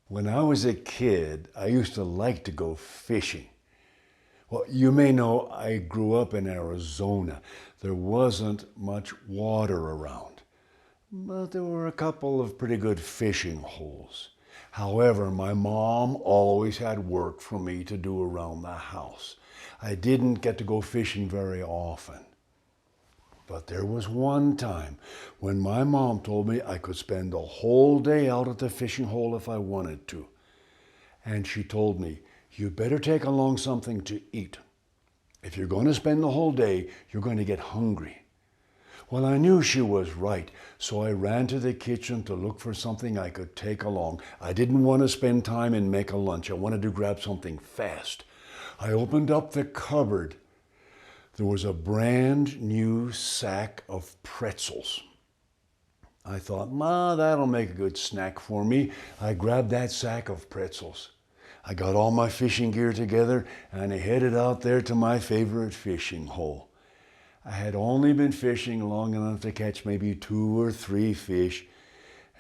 When I was a kid, I used to like to go fishing. Well, you may know I grew up in Arizona. There wasn't much water around, but there were a couple of pretty good fishing holes. However, my mom always had work for me to do around the house. I didn't get to go fishing very often. But there was one time when my mom told me I could spend the whole day out at the fishing hole if I wanted to. And she told me, you better take along something to eat. If you're going to spend the whole day, you're going to get hungry. Well, I knew she was right, so I ran to the kitchen to look for something I could take along. I didn't want to spend time and make a lunch. I wanted to grab something fast. I opened up the cupboard. There was a brand new sack of pretzels. I thought, Ma, that'll make a good snack for me. I grabbed that sack of pretzels. I got all my fishing gear together and I headed out there to my favorite fishing hole. I had only been fishing long enough to catch maybe 2 or 3 fish,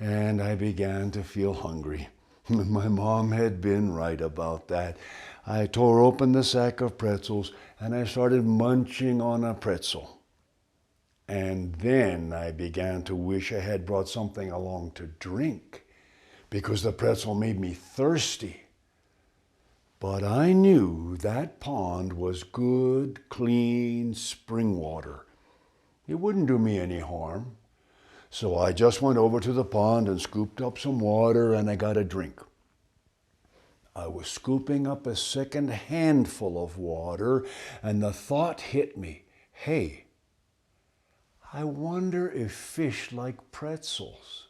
and I began to feel hungry. My mom had been right about that. I tore open the sack of pretzels and I started munching on a pretzel. And then I began to wish I had brought something along to drink, because the pretzel made me thirsty. But I knew that pond was good, clean spring water. It wouldn't do me any harm. So I just went over to the pond and scooped up some water and I got a drink. I was scooping up a second handful of water and the thought hit me, hey, I wonder if fish like pretzels.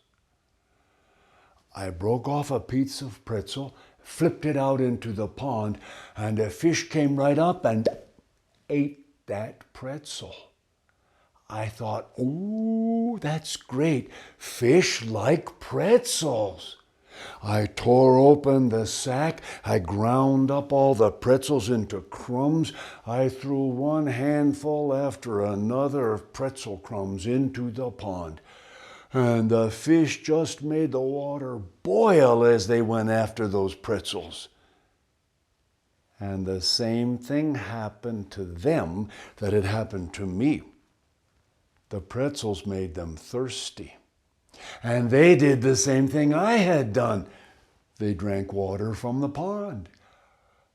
I broke off a piece of pretzel, flipped it out into the pond, and a fish came right up and ate that pretzel. I thought, ooh, that's great. Fish like pretzels. I tore open the sack. I ground up all the pretzels into crumbs. I threw one handful after another of pretzel crumbs into the pond. And the fish just made the water boil as they went after those pretzels. And the same thing happened to them that had happened to me. The pretzels made them thirsty. And they did the same thing I had done. They drank water from the pond.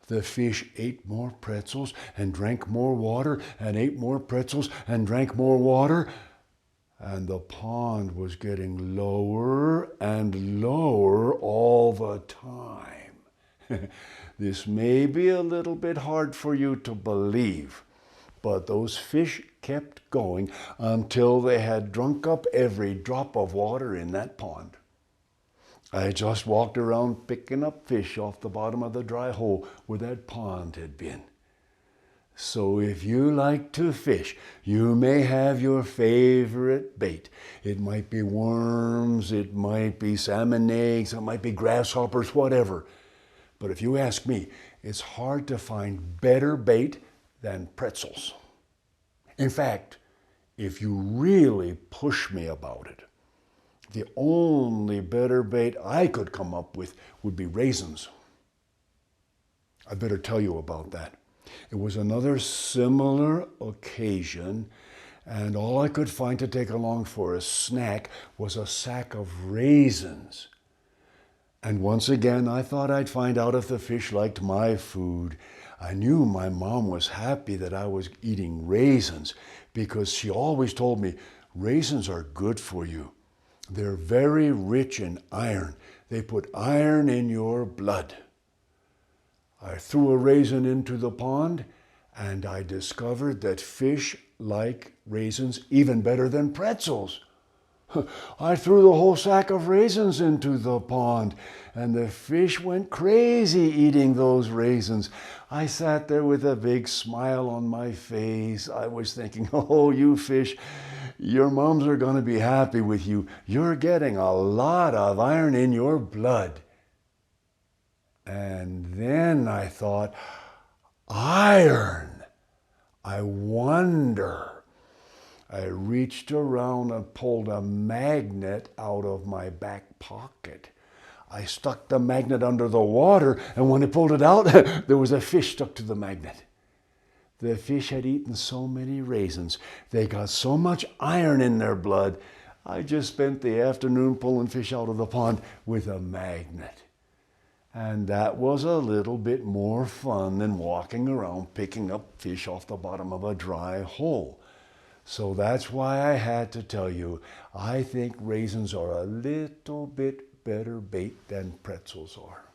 The fish ate more pretzels and drank more water and ate more pretzels and drank more water. And the pond was getting lower and lower all the time. This may be a little bit hard for you to believe, but those fish kept going until they had drunk up every drop of water in that pond. I just walked around picking up fish off the bottom of the dry hole where that pond had been. So if you like to fish, you may have your favorite bait. It might be worms, it might be salmon eggs, it might be grasshoppers, whatever. But if you ask me, it's hard to find better bait than pretzels. In fact, if you really push me about it, the only better bait I could come up with would be raisins. I better tell you about that. It was another similar occasion, and all I could find to take along for a snack was a sack of raisins. And once again, I thought I'd find out if the fish liked my food. I knew my mom was happy that I was eating raisins because she always told me, raisins are good for you. They're very rich in iron. They put iron in your blood. I threw a raisin into the pond and I discovered that fish like raisins even better than pretzels. I threw the whole sack of raisins into the pond, and the fish went crazy eating those raisins. I sat there with a big smile on my face. I was thinking, oh, you fish, your moms are going to be happy with you. You're getting a lot of iron in your blood. And then I thought, iron, I wonder. I reached around and pulled a magnet out of my back pocket. I stuck the magnet under the water, and when I pulled it out, there was a fish stuck to the magnet. The fish had eaten so many raisins, they got so much iron in their blood, I just spent the afternoon pulling fish out of the pond with a magnet. And that was a little bit more fun than walking around picking up fish off the bottom of a dry hole. So that's why I had to tell you, I think raisins are a little bit better bait than pretzels are.